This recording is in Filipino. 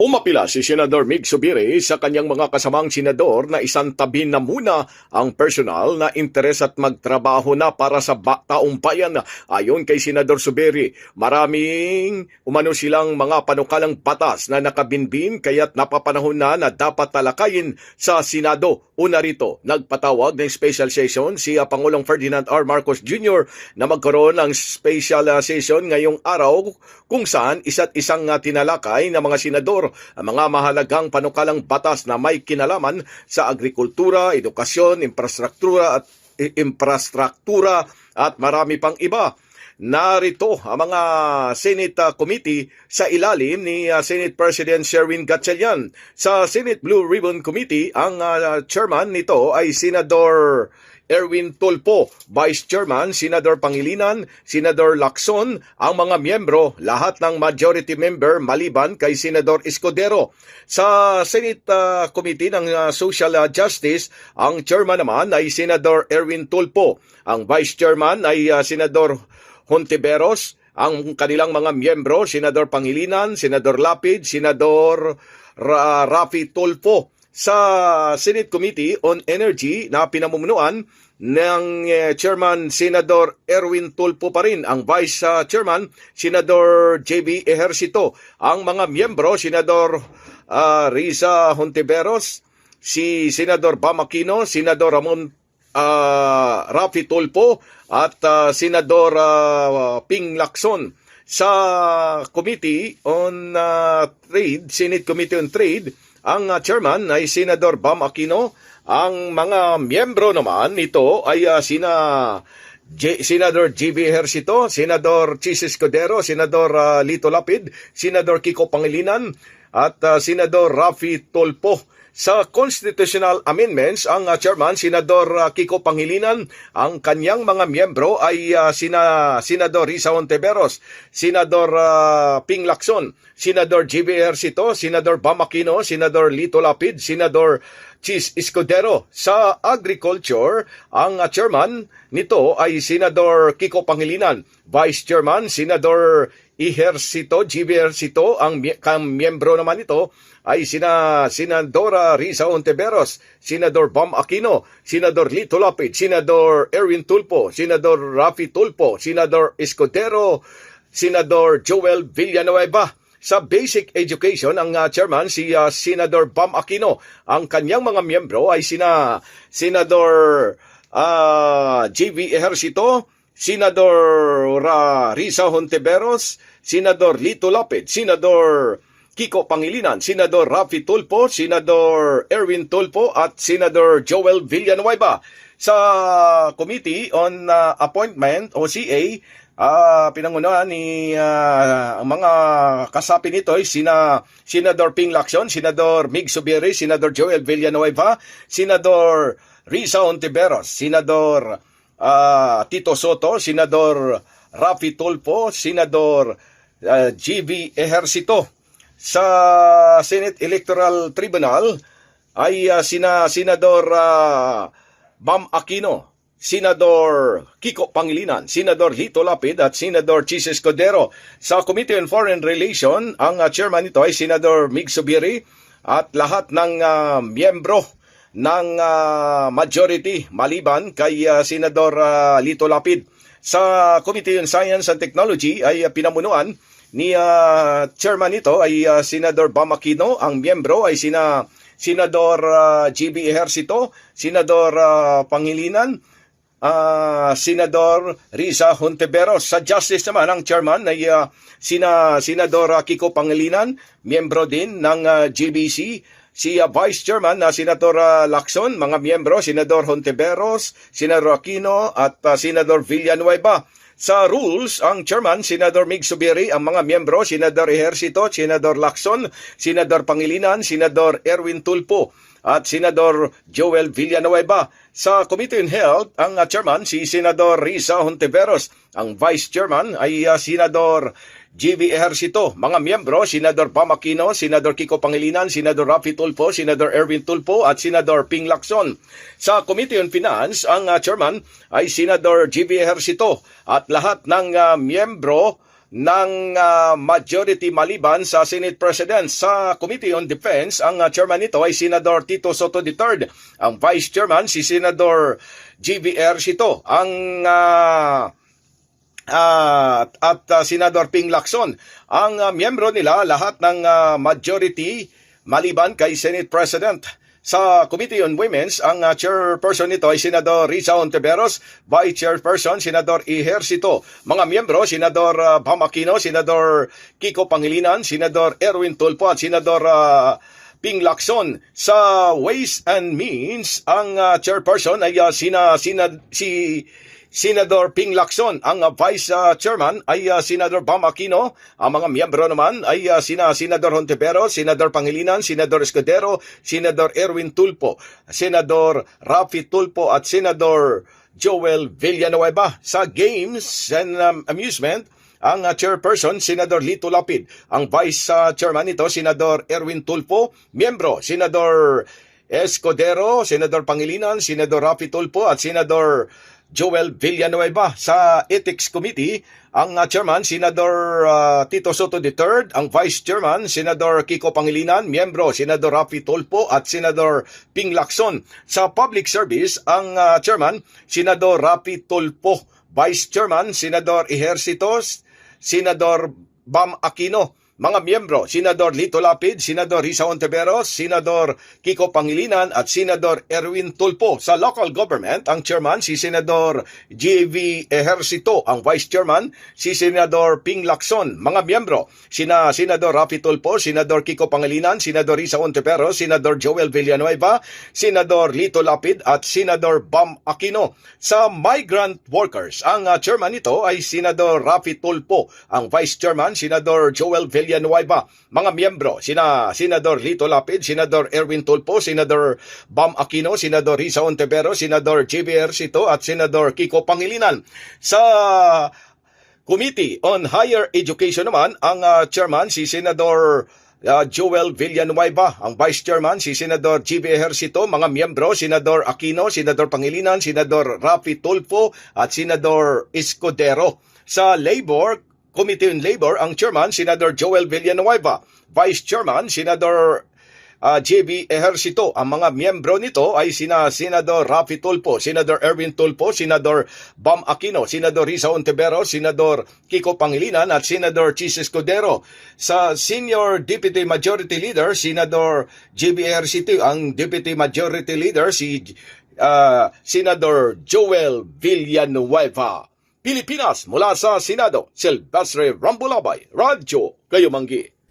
Umapila si Senador Mig Zubiri sa kanyang mga kasamang senador na isantabi na muna ang personal na interes at magtrabaho na para sa taong bayan. Ayon kay Senador Zubiri, maraming umano silang mga panukalang batas na nakabinbin kaya't napapanahon na dapat talakayin sa Senado. Una rito, nagpatawag ng special session si Pangulong Ferdinand R. Marcos Jr. na magkaroon ng special session ngayong araw kung saan isa't isang tinalakay ng mga senador ang mga mahalagang panukalang batas na may kinalaman sa agrikultura, edukasyon, infrastruktura at marami pang iba. Narito ang mga Senate Committee sa ilalim ni Senate President Sherwin Gatchalian. Sa Senate Blue Ribbon Committee, ang chairman nito ay Senador Erwin Tulfo, Vice Chairman, Senador Pangilinan, Senador Lacson, ang mga miyembro, lahat ng majority member maliban kay Senador Escudero. Sa Senate Committee ng Social Justice, ang chairman naman ay Senador Erwin Tulfo. Ang Vice Chairman ay Senador Hontiveros. Ang kanilang mga miyembro, Senador Pangilinan, Senador Lapid, Senador Rafi Tulfo. Sa Senate Committee on Energy na pinamumunuan ng Chairman Senador Erwin Tulfo pa rin, ang Vice Chairman Senador J.B. Ejercito. Ang mga miyembro, Senador Risa Hontiveros, si Senador Bam Aquino, Senador Ramon Rafi Tulfo at Senador Ping Lacson. Sa Committee on Trade, Senate Committee on Trade, ang chairman ay Senador Bam Aquino. Ang mga miyembro naman nito ay Senador J.B. Ejercito, Senador Chis Escudero, Senador Lito Lapid, Senador Kiko Pangilinan at Senador Rafi Tulfo. Sa constitutional amendments, ang chairman, Senador Kiko Pangilinan, ang kanyang mga miyembro ay Senador Risa Hontiveros, Senador Ping Lacson, Senador J.B. Ejercito, Senador Bam Aquino, Senador Lito Lapid, Senador Chis Escudero. Sa agriculture, ang chairman nito ay Senador Kiko Pangilinan, Vice Chairman, Senador Ejercito, J.B. Ejercito. Ang miyembro naman nito ay Senadora Risa Hontiveros, Senador Bam Aquino, Senador Lito Lapid, Senador Erwin Tulfo, Senador Rafi Tulfo, Senador Escudero, Senador Joel Villanueva. Sa basic education, ang chairman si Senador Bam Aquino. Ang kanyang mga miyembro ay Senador J.B. Ejercito, Senador Risa Hontiveros, Senador Lito Lapid, Senador Kiko Pangilinan, Senador Rafi Tulfo, Senador Erwin Tulfo at Senador Joel Villanueva. Sa Committee on Appointment o CA, pinangunahan ni ang mga kasapi nito ay Senador Ping Lacson, Senador Mig Zubiri, Senador Joel Villanueva, Senador Risa Hontiveros, Senador Tito Soto, Senador Rafi Tulfo, Senador J.B. Ejercito. Sa Senate Electoral Tribunal ay Senador Bam Aquino, Senador Kiko Pangilinan, Senador Lito Lapid at Senador Chis Escudero. Sa Committee on Foreign Relations, ang chairman nito ay Senador Mig Zubiri at lahat ng miyembro ng majority maliban kay Senador Lito Lapid. Sa Committee on Science and Technology ay pinamunuan ni chairman nito ay Senador Bam Aquino. Ang miyembro ay Senador J.B. Ejercito, Senador Pangilinan, Senador Risa Hontiveros. Sa Justice naman, ang chairman ay Senador Kiko Pangilinan, miyembro din ng GBC. Si Vice Chairman na Senador Lacson, mga miyembro Senador Hontiveros, Senador Aquino at Senador Villanueva. Sa rules, ang chairman, Senador Mig Zubiri, ang mga miyembro, Senador Ejercito, Senador Lacson, Senador Pangilinan, Senador Erwin Tulfo, at Senador Joel Villanueva. Sa Committee on Health, ang chairman, si Senador Risa Hontiveros. Ang vice chairman ay Senador J.B. Ejercito. Mga miyembro, Senador Bam Aquino, Senador Kiko Pangilinan, Senador Rafi Tulfo, Senador Erwin Tulfo at Senador Ping Lacson. Sa Committee on Finance, ang chairman ay Senador J.B. Ejercito at lahat ng miyembro ng majority maliban sa Senate President. Sa Committee on Defense, ang chairman nito ay Senador Tito Soto III. Ang vice chairman si Senador GBR Sito. Ang Senador Ping Lacson. Ang miyembro nila lahat ng majority maliban kay Senate President. Sa Committee on Women's, ang chairperson nito ay Senador Risa Ontiveros, Vice Chairperson Senador Ejercito. Mga miyembro, Senador Bam Aquino, Senador Kiko Pangilinan, Senador Erwin Tulfo at Senador Ping Lacson. Sa Ways and Means, ang chairperson ay Senador Ping Lacson. Ang Vice Chairman ay Senador Bam Aquino. Ang mga miyembro naman ay Senador Hontiveros, Senador Pangilinan, Senador Escudero, Senador Erwin Tulfo, Senador Rafi Tulfo at Senador Joel Villanueva. Sa Games and Amusement, ang chairperson, Senador Lito Lapid. Ang vice chairman nito, Senador Erwin Tulfo. Miyembro, Senador Escudero, Senador Pangilinan, Senador Rafi Tulfo at Senador Joel Villanueva. Sa Ethics Committee, ang chairman, Senador Tito Soto III. Ang vice chairman, Senador Kiko Pangilinan. Miyembro, Senador Rafi Tulfo at Senador Ping Lacson. Sa Public Service, ang chairman, Senador Rafi Tulfo. Vice chairman, Senador Ejercito, Senador Bam Aquino. Mga miyembro, Senador Lito Lapid, Senador Risa Ontiveros, Senador Kiko Pangilinan at Senador Erwin Tulfo. Sa local government, ang chairman si Senador J.V. Ejercito. Ang vice chairman si Senador Ping Lacson. Mga miyembro, Senador Rafi Tulfo, Senador Kiko Pangilinan, Senador Risa Ontiveros, Senador Joel Villanueva, Senador Lito Lapid at Senador Bam Aquino. Sa migrant workers, ang chairman nito ay Senador Rafi Tulfo. Ang vice chairman, Senador Joel Villanueva. Mga miyembro, Senador Lito Lapid, Senador Erwin Tulfo, Senador Bam Aquino, Senador Risa Ontiveros, Senador JBR Sito at Senador Kiko Pangilinan. Sa Committee on Higher Education naman, ang chairman si Senador Joel Villanueva. Ang vice chairman si Senador G.B. Ejercito. Mga miyembro, Senador Aquino, Senador Pangilinan, Senador Rafi Tulfo at Senador Escudero. Sa Committee on Labor, ang chairman, Senador Joel Villanueva. Vice chairman, Senador J.B. Ejercito. Ang mga miyembro nito ay Senador Rafi Tulfo, Senador Erwin Tulfo, Senador Bam Aquino, Senador Risa Ontiveros, Senador Kiko Pangilinan at Senador Chis Escudero. Sa Senior Deputy Majority Leader, Senador J.B. Ejercito. Ang Deputy Majority Leader, Senador Joel Villanueva. Pilipinas, mula sa Senado, Silvestre Rambulabay, Radyo Kayumanggi.